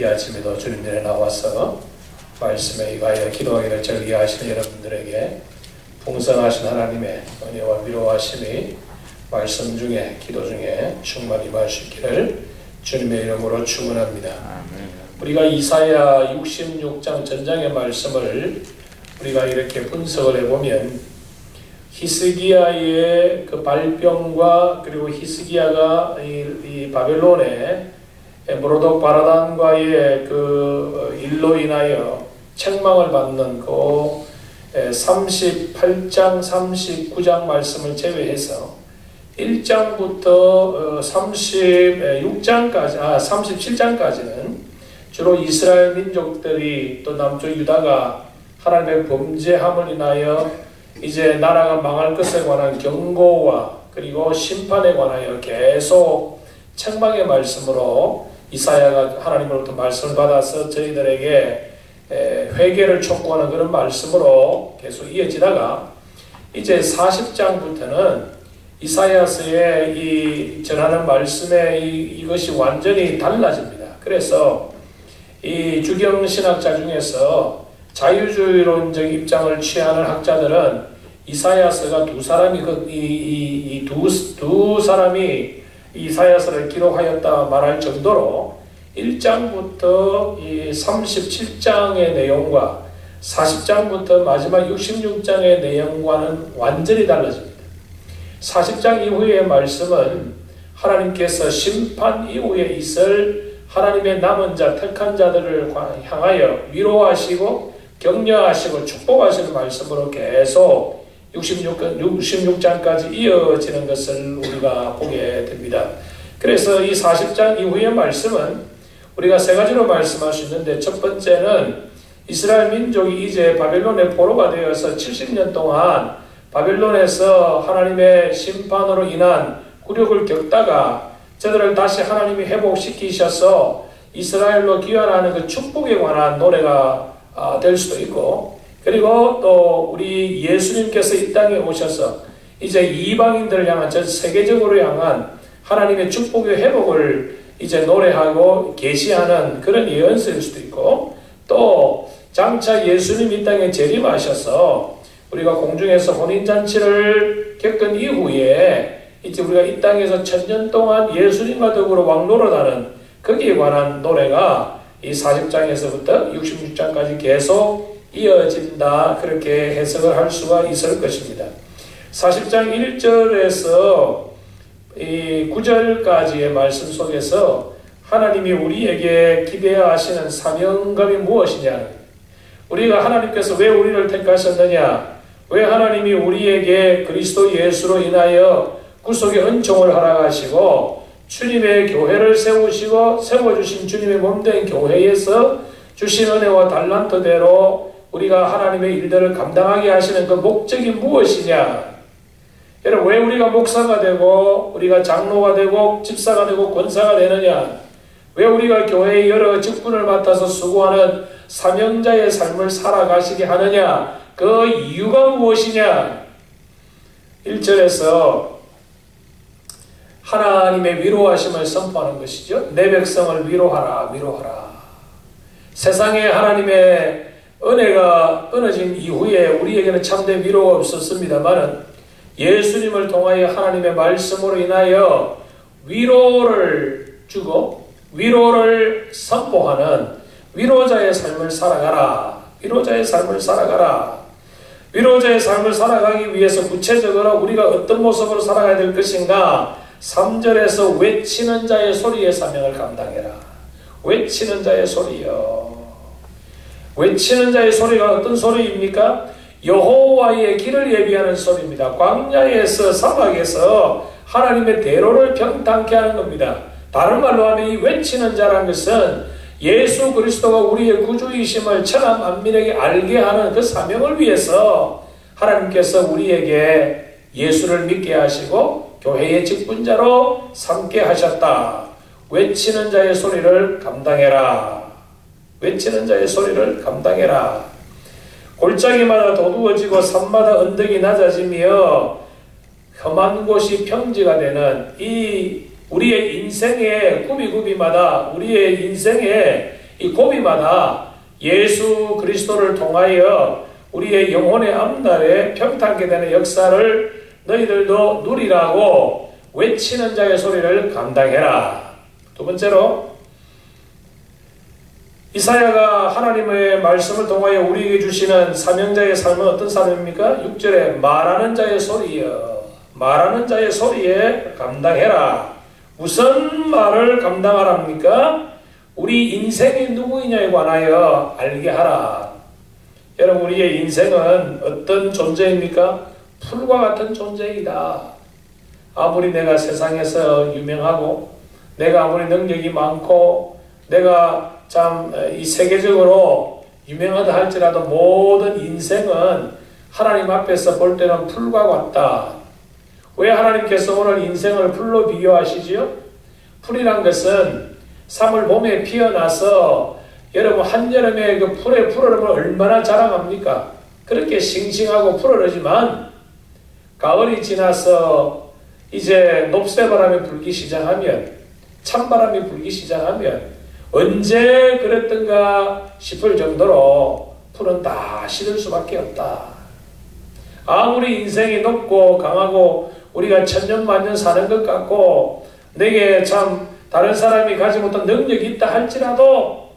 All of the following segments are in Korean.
이 아침에도 주님 전에 나와서 말씀에 의하여 기도하기를 즐겨하시는 여러분들에게 풍성하신 하나님의 은혜와 위로하심이 말씀 중에 기도 중에 충만히 임할 수 있기를 주님의 이름으로 축원합니다. 우리가 이사야 66장 전장의 말씀을 우리가 이렇게 분석을 해보면 히스기야의 그 발병과 그리고 히스기야가 이 바벨론의 모로독 바라단과의 그 일로 인하여 책망을 받는 그 38장 39장 말씀을 제외해서 1장부터 37장까지는 주로 이스라엘 민족들이 또 남쪽 유다가 하나님의 범죄함을 인하여 이제 나라가 망할 것에 관한 경고와 그리고 심판에 관하여 계속 책망의 말씀으로 이사야가 하나님으로부터 말씀을 받아서 저희들에게 회개를 촉구하는 그런 말씀으로 계속 이어지다가 이제 40장부터는 이사야서의 이 전하는 말씀에 이것이 완전히 달라집니다. 그래서 이 주경신학자 중에서 자유주의론적 입장을 취하는 학자들은 이사야서가 두 사람이 두 사람이 이사야서를 기록하였다 말할 정도로 1장부터 이 37장의 내용과 40장부터 마지막 66장의 내용과는 완전히 달라집니다. 40장 이후의 말씀은 하나님께서 심판 이후에 있을 하나님의 남은 자, 택한 자들을 향하여 위로하시고 격려하시고 축복하시는 말씀으로 계속 66장까지 이어지는 것을 우리가 보게 됩니다. 그래서 이 40장 이후의 말씀은 우리가 세 가지로 말씀할 수 있는데, 첫 번째는 이스라엘 민족이 이제 바벨론의 포로가 되어서 70년 동안 바벨론에서 하나님의 심판으로 인한 굴욕을 겪다가 저들을 다시 하나님이 회복시키셔서 이스라엘로 귀환하는 그 축복에 관한 노래가 될 수도 있고, 그리고 또 우리 예수님께서 이 땅에 오셔서 이제 이방인들을 향한, 전 세계적으로 향한 하나님의 축복의 회복을 이제 노래하고 계시하는 그런 예언서일 수도 있고, 또 장차 예수님 이 땅에 재림하셔서 우리가 공중에서 혼인잔치를 겪은 이후에 이제 우리가 이 땅에서 1000년 동안 예수님과 더불어 왕노릇하는 거기에 관한 노래가 이 40장에서부터 66장까지 계속 이어진다, 그렇게 해석을 할 수가 있을 것입니다. 40장 1절에서 이 9절까지의 말씀 속에서 하나님이 우리에게 기대하시는 사명감이 무엇이냐, 우리가 하나님께서 왜 우리를 택하셨느냐, 왜 하나님이 우리에게 그리스도 예수로 인하여 구속의 은총을 허락하시고 주님의 교회를 세워주신 주님의 몸된 교회에서 주신 은혜와 달란트대로 우리가 하나님의 일들을 감당하게 하시는 그 목적이 무엇이냐. 여러분, 왜 우리가 목사가 되고 우리가 장로가 되고 집사가 되고 권사가 되느냐, 왜 우리가 교회의 여러 직분을 맡아서 수고하는 사명자의 삶을 살아가시게 하느냐, 그 이유가 무엇이냐. 1절에서 하나님의 위로하심을 선포하는 것이죠. 내 백성을 위로하라, 위로하라. 세상에 하나님의 은혜가 끊어진 이후에 우리에게는 참된 위로가 없었습니다만, 예수님을 통하여 하나님의 말씀으로 인하여 위로를 주고 위로를 선포하는 위로자의 삶을 살아가라. 위로자의 삶을 살아가라. 위로자의 삶을 살아가기 위해서 구체적으로 우리가 어떤 모습으로 살아가야 될 것인가. 3절에서 외치는 자의 소리의 사명을 감당해라. 외치는 자의 소리요. 외치는 자의 소리가 어떤 소리입니까? 여호와의 길을 예비하는 소리입니다. 광야에서, 사막에서 하나님의 대로를 평탄케 하는 겁니다. 다른 말로 하면 이 외치는 자라는 것은 예수 그리스도가 우리의 구주이심을 천하 만민에게 알게 하는 그 사명을 위해서 하나님께서 우리에게 예수를 믿게 하시고 교회의 직분자로 삼게 하셨다. 외치는 자의 소리를 감당해라. 외치는 자의 소리를 감당해라. 골짜기마다 도두어지고 산마다 언덕이 낮아지며 험한 곳이 평지가 되는 이 우리의 인생의 구비구비마다, 우리의 인생의 이 고비마다 예수 그리스도를 통하여 우리의 영혼의 앞날에 평탄케 되는 역사를 너희들도 누리라고 외치는 자의 소리를 감당해라. 두 번째로, 이사야가 하나님의 말씀을 통하여 우리에게 주시는 사명자의 삶은 어떤 삶입니까? 6절에 말하는 자의 소리여, 말하는 자의 소리에 감당해라. 무슨 말을 감당하랍니까? 우리 인생이 누구이냐에 관하여 알게 하라. 여러분, 우리의 인생은 어떤 존재입니까? 풀과 같은 존재이다. 아무리 내가 세상에서 유명하고 내가 아무리 능력이 많고 내가 참 이 세계적으로 유명하다 할지라도 모든 인생은 하나님 앞에서 볼 때는 풀과 같다. 왜 하나님께서 오늘 인생을 풀로 비교하시지요? 풀이란 것은 3월 봄에 피어나서 여러분 한여름에 그 풀의 푸르름을 얼마나 자랑합니까? 그렇게 싱싱하고 푸르르지만 가을이 지나서 이제 높새바람이 불기 시작하면, 찬바람이 불기 시작하면 언제 그랬던가 싶을 정도로 풀은 다 시들 수밖에 없다. 아무리 인생이 높고 강하고 우리가 천년만년 사는 것 같고 내게 참 다른 사람이 가지 못한 능력이 있다 할지라도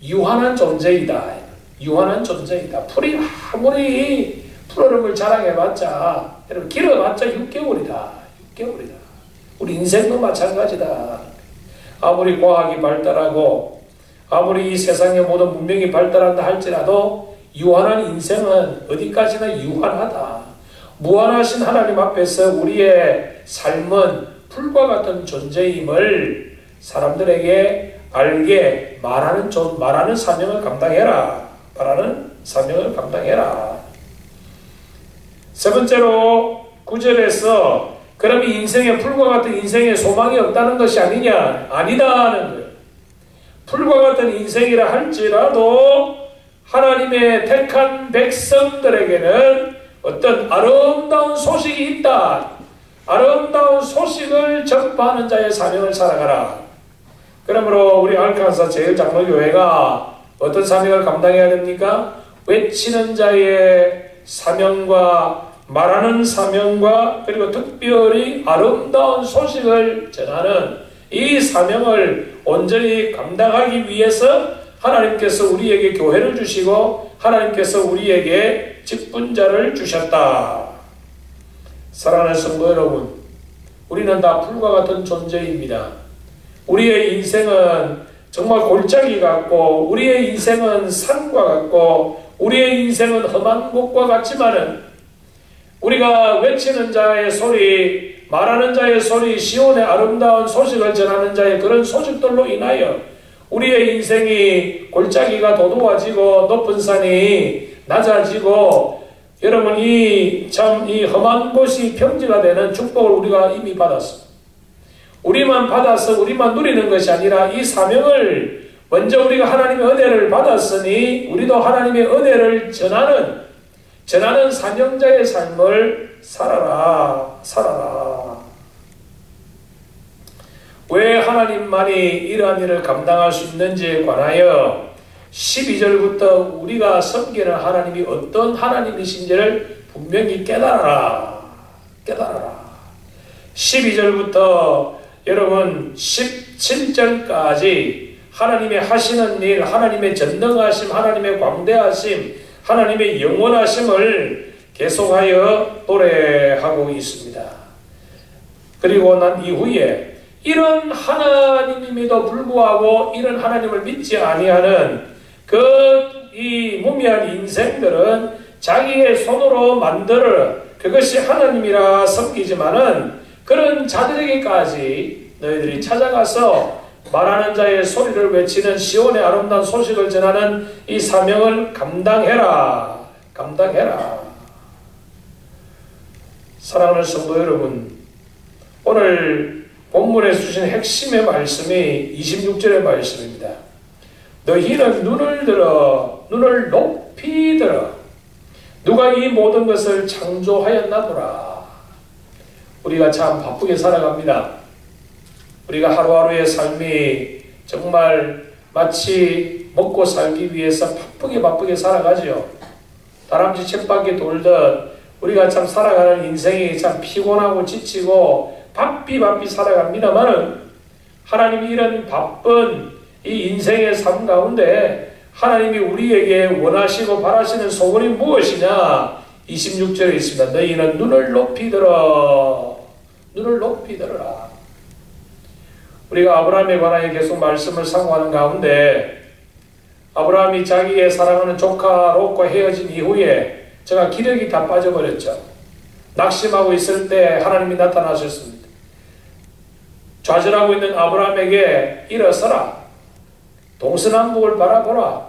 유한한 존재이다. 유한한 존재이다. 풀이 아무리 푸르름을 자랑해봤자, 여러분 길어봤자 6개월이다. 6개월이다. 우리 인생도 마찬가지다. 아무리 과학이 발달하고 아무리 이 세상의 모든 문명이 발달한다 할지라도 유한한 인생은 어디까지나 유한하다. 무한하신 하나님 앞에서 우리의 삶은 풀과 같은 존재임을 사람들에게 알게 말하는 사명을 감당해라. 말하는 사명을 감당해라. 세 번째로 9절에서 그럼 이 인생의 풀과 같은 인생에 소망이 없다는 것이 아니냐? 아니다는 거예요. 풀과 같은 인생이라 할지라도 하나님의 택한 백성들에게는 어떤 아름다운 소식이 있다. 아름다운 소식을 전파하는 자의 사명을 살아가라. 그러므로 우리 알칸사 제일장로교회가 어떤 사명을 감당해야 됩니까? 외치는 자의 사명과 말하는 사명과 그리고 특별히 아름다운 소식을 전하는 이 사명을 온전히 감당하기 위해서 하나님께서 우리에게 교회를 주시고 하나님께서 우리에게 직분자를 주셨다. 사랑하는 성도 여러분, 우리는 다 풀과 같은 존재입니다. 우리의 인생은 정말 골짜기 같고 우리의 인생은 산과 같고 우리의 인생은 험한 곳과 같지만은 우리가 외치는 자의 소리, 말하는 자의 소리, 시온의 아름다운 소식을 전하는 자의 그런 소식들로 인하여 우리의 인생이 골짜기가 도도해지고 높은 산이 낮아지고 여러분 이 험한 곳이 평지가 되는 축복을 우리가 이미 받았습니다. 우리만 받아서 우리만 누리는 것이 아니라 이 사명을 먼저 우리가 하나님의 은혜를 받았으니 우리도 하나님의 은혜를 전하는 사명자의 삶을 살아라. 왜 하나님만이 이러한 일을 감당할 수 있는지에 관하여 12절부터 우리가 섬기는 하나님이 어떤 하나님이신지를 분명히 깨달아라. 12절부터 여러분 17절까지 하나님의 하시는 일, 하나님의 전능하심, 하나님의 광대하심, 하나님의 영원하심을 계속하여 노래하고 있습니다. 그리고 난 이후에 이런 하나님임에도 불구하고 이런 하나님을 믿지 아니하는 이 무미한 인생들은 자기의 손으로 만들어 그것이 하나님이라 섬기지만은 그런 자들에게까지 너희들이 찾아가서 말하는 자의 소리를 외치는 시온의 아름다운 소식을 전하는 이 사명을 감당해라. 사랑하는 성도 여러분, 오늘 본문에 주신 핵심의 말씀이 26절의 말씀입니다. 너희는 눈을 높이 들어 누가 이 모든 것을 창조하였나 보라. 우리가 참 바쁘게 살아갑니다. 우리가 하루하루의 삶이 정말 마치 먹고 살기 위해서 바쁘게 살아가죠. 다람쥐 쳇바퀴 돌듯 우리가 참 살아가는 인생이 참 피곤하고 지치고 바삐 살아갑니다만은 하나님이 이런 바쁜 이 인생의 삶 가운데 하나님이 우리에게 원하시고 바라시는 소원이 무엇이냐? 26절에 있습니다. 너희는 눈을 높이 들어. 눈을 높이 들어라. 우리가 아브라함에 관하여 계속 말씀을 상고하는 가운데 아브라함이 자기의 사랑하는 조카 롯과 헤어진 이후에 제가 기력이 다 빠져버렸죠. 낙심하고 있을 때 하나님이 나타나셨습니다. 좌절하고 있는 아브라함에게 일어서라. 동서남북을 바라보라.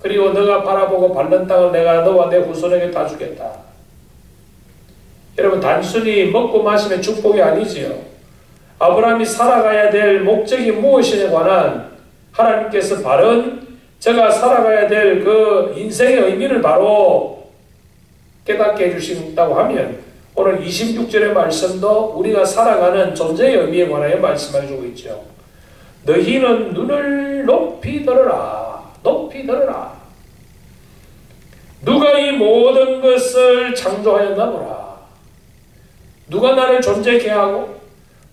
그리고 너가 바라보고 밟는 땅을 내가 너와 내 후손에게 다 주겠다. 여러분, 단순히 먹고 마시면 축복이 아니지요. 아브라함이 살아가야 될 목적이 무엇이냐에 관한 하나님께서 바른 제가 살아가야 될 그 인생의 의미를 바로 깨닫게 해주신다고 하면 오늘 26절의 말씀도 우리가 살아가는 존재의 의미에 관하여 말씀해주고 있죠. 너희는 눈을 높이 들어라. 높이 들어라. 누가 이 모든 것을 창조하였나 보라. 누가 나를 존재케 하고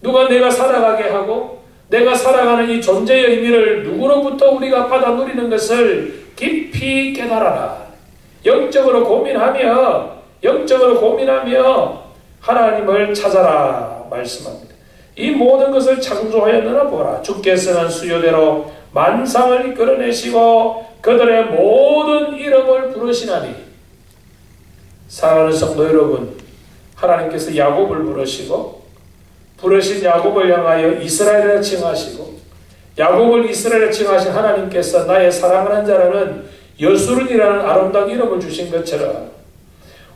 누가 내가 살아가게 하고 내가 살아가는 이 존재의 의미를 누구로부터 우리가 받아 누리는 것을 깊이 깨달아라. 영적으로 고민하며 하나님을 찾아라 말씀합니다. 이 모든 것을 창조하였느냐 보라. 주께서는 수요대로 만상을 이끌어내시고 그들의 모든 이름을 부르시나니. 사랑하는 성도 여러분, 하나님께서 야곱을 부르신 야곱을 향하여 이스라엘을 칭하시고 야곱을 이스라엘을 칭하신 하나님께서 나의 사랑하는 자라는 여수른이라는 아름다운 이름을 주신 것처럼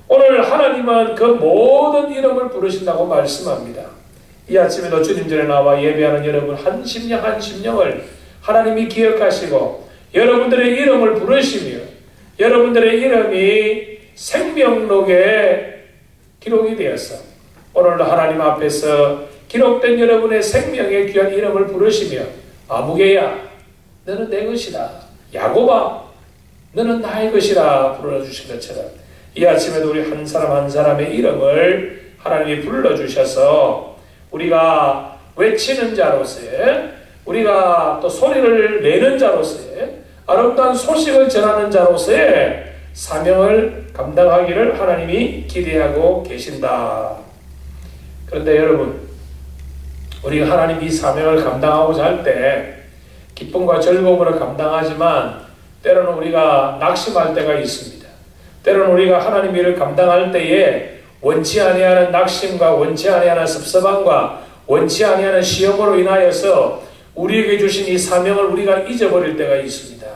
오늘 하나님은 그 모든 이름을 부르신다고 말씀합니다. 이 아침에도 주님 전에 나와 예배하는 여러분 한 심령을 하나님이 기억하시고 여러분들의 이름을 부르시며 여러분들의 이름이 생명록에 기록이 되어서 오늘도 하나님 앞에서 기록된 여러분의 생명의 귀한 이름을 부르시며 아무개야 너는 내 것이다. 야곱아 너는 나의 것이라 불러주신 것처럼 이 아침에도 우리 한 사람 한 사람의 이름을 하나님이 불러주셔서 우리가 외치는 자로서의 우리가 또 소리를 내는 자로서의 아름다운 소식을 전하는 자로서의 사명을 감당하기를 하나님이 기대하고 계신다. 그런데 여러분, 우리가 하나님 이 사명을 감당하고자 할 때 기쁨과 즐거움으로 감당하지만 때로는 우리가 낙심할 때가 있습니다. 때로는 우리가 하나님 일을 감당할 때에 원치 아니하는 낙심과 원치 아니하는 섭섭함과 원치 아니하는 시험으로 인하여서 우리에게 주신 이 사명을 우리가 잊어버릴 때가 있습니다.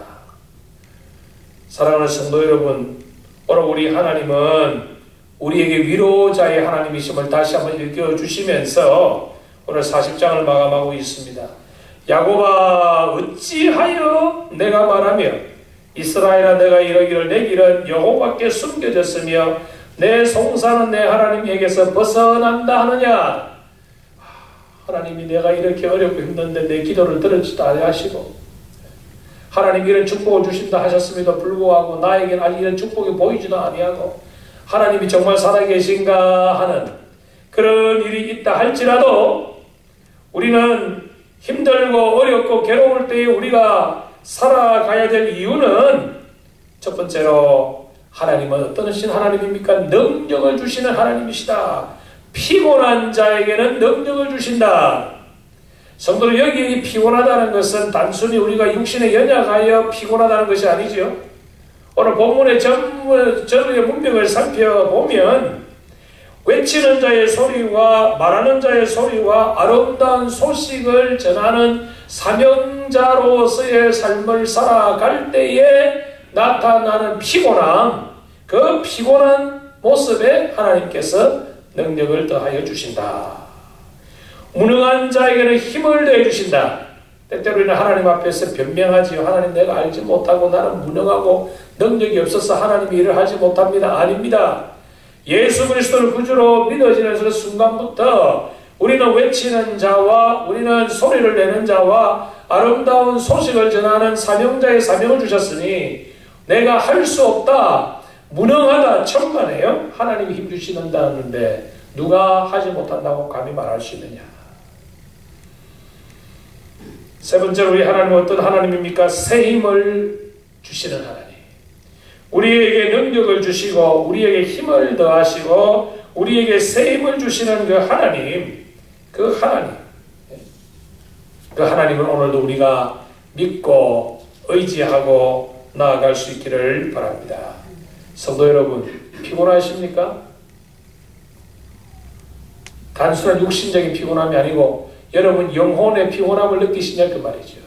사랑하는 성도 여러분, 오늘 우리 하나님은 우리에게 위로자의 하나님이심을 다시 한번 일깨워주시면서 오늘 40장을 마감하고 있습니다. 야곱아 어찌하여 내가 말하며 이스라엘아 내가 이러기를 내 길은 여호와께 숨겨졌으며 내 송사는 내 하나님에게서 벗어난다 하느냐. 하나님이 내가 이렇게 어렵고 힘든데 내 기도를 들을지도 아니하시고 하나님 이런 축복을 주신다 하셨음에도 불구하고 나에게는 아직 이런 축복이 보이지도 아니하고 하나님이 정말 살아계신가 하는 그런 일이 있다 할지라도 우리는 힘들고 어렵고 괴로울 때에 우리가 살아가야 될 이유는 첫 번째로 하나님은 어떤 하나님입니까? 능력을 주시는 하나님이시다. 피곤한 자에게는 능력을 주신다. 성도들, 여기 피곤하다는 것은 단순히 우리가 육신에 연약하여 피곤하다는 것이 아니죠. 오늘 본문의 전의 문맥을 살펴보면 외치는 자의 소리와 말하는 자의 소리와 아름다운 소식을 전하는 사명자로서의 삶을 살아갈 때에 나타나는 피곤함, 그 피곤한 모습에 하나님께서 능력을 더하여 주신다. 무능한 자에게는 힘을 더해 주신다. 때때로 우리는 하나님 앞에서 변명하지요. 하나님 내가 알지 못하고 나는 무능하고 능력이 없어서 하나님이 일을 하지 못합니다. 아닙니다. 예수 그리스도를 구주로 믿어지는 순간부터 우리는 외치는 자와 우리는 소리를 내는 자와 아름다운 소식을 전하는 사명자의 사명을 주셨으니 내가 할 수 없다, 무능하다, 천만에요. 하나님이 힘주시는다는데 누가 하지 못한다고 감히 말할 수 있느냐. 세 번째로 우리 하나님은 어떤 하나님입니까? 새 힘을 주시는 하나님. 우리에게 능력을 주시고 우리에게 힘을 더하시고 우리에게 새 힘을 주시는 그 하나님, 그 하나님을 오늘도 우리가 믿고 의지하고 나아갈 수 있기를 바랍니다. 성도 여러분, 피곤하십니까? 단순한 육신적인 피곤함이 아니고 여러분 영혼의 피곤함을 느끼시냐 그 말이죠.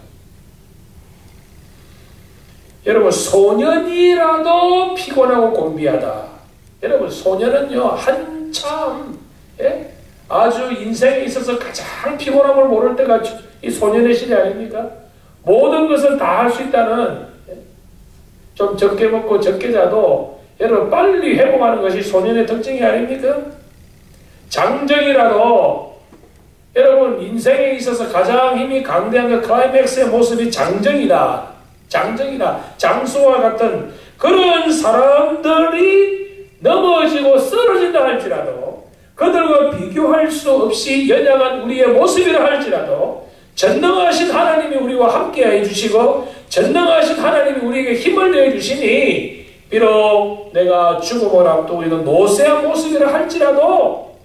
여러분 소년이라도 피곤하고 곤비하다. 여러분 소년은요 한참 아주 인생에 있어서 가장 피곤함을 모를 때가 이 소년의 시대 아닙니까? 모든 것을 다 할 수 있다는, 좀 적게 먹고 적게 자도 여러분 빨리 회복하는 것이 소년의 특징이 아닙니까? 장정이라도 여러분 인생에 있어서 가장 힘이 강대한 그 클라이맥스의 모습이 장정이다. 장수와 같은 그런 사람들이 넘어지고 쓰러진다 할지라도, 그들과 비교할 수 없이 연약한 우리의 모습이라 할지라도 전능하신 하나님이 우리와 함께해 주시고 전능하신 하나님이 우리에게 힘을 내어 주시니, 비록 내가 죽음을 앞두고 있는 노쇠한 모습이라 할지라도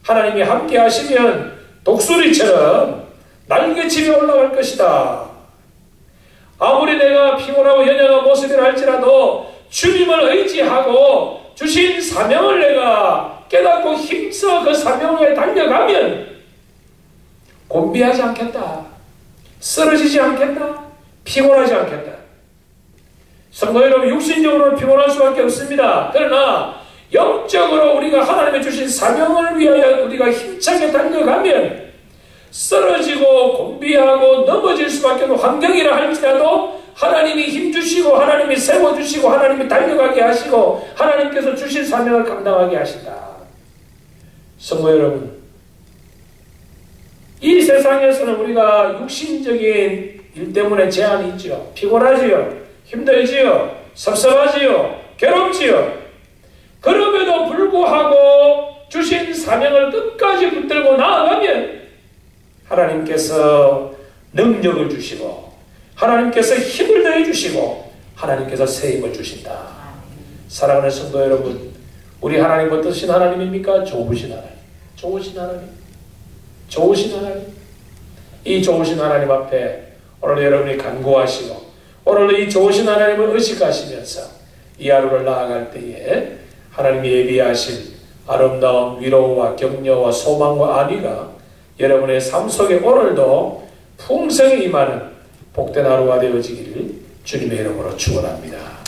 하나님이 함께 하시면 독수리처럼 날개치며 올라갈 것이다. 아무리 내가 피곤하고 연약한 모습이라 할지라도 주님을 의지하고 주신 사명을 내가 깨닫고 힘써 그 사명에 달려가면 곤비하지 않겠다. 쓰러지지 않겠다. 피곤하지 않겠다. 성도 여러분, 육신적으로는 피곤할 수밖에 없습니다. 그러나 영적으로 우리가 하나님이 주신 사명을 위하여 우리가 힘차게 달려가면 쓰러지고 곤비하고 넘어질 수밖에 없는 환경이라 할지라도 하나님이 힘주시고 하나님이 세워주시고 하나님이 달려가게 하시고 하나님께서 주신 사명을 감당하게 하신다. 성도 여러분, 이 세상에서는 우리가 육신적인 일 때문에 제한이 있죠. 피곤하지요. 힘들지요. 섭섭하지요. 괴롭지요. 그럼에도 불구하고 주신 사명을 끝까지 붙들고 나아가면 하나님께서 능력을 주시고 하나님께서 힘을 더해 주시고 하나님께서 새 힘을 주신다. 사랑하는 성도 여러분, 우리 하나님 어떠신 하나님입니까? 좋으신 하나님. 좋으신 하나님. 좋으신 하나님. 이 좋으신 하나님 앞에 오늘 여러분이 간구하시고 오늘 이 좋으신 하나님을 의식하시면서 이 하루를 나아갈 때에 하나님이 예비하신 아름다운 위로와 격려와 소망과 안위가 여러분의 삶 속에 오늘도 풍성히 임하는 복된 하루가 되어지기를 주님의 이름으로 축원합니다.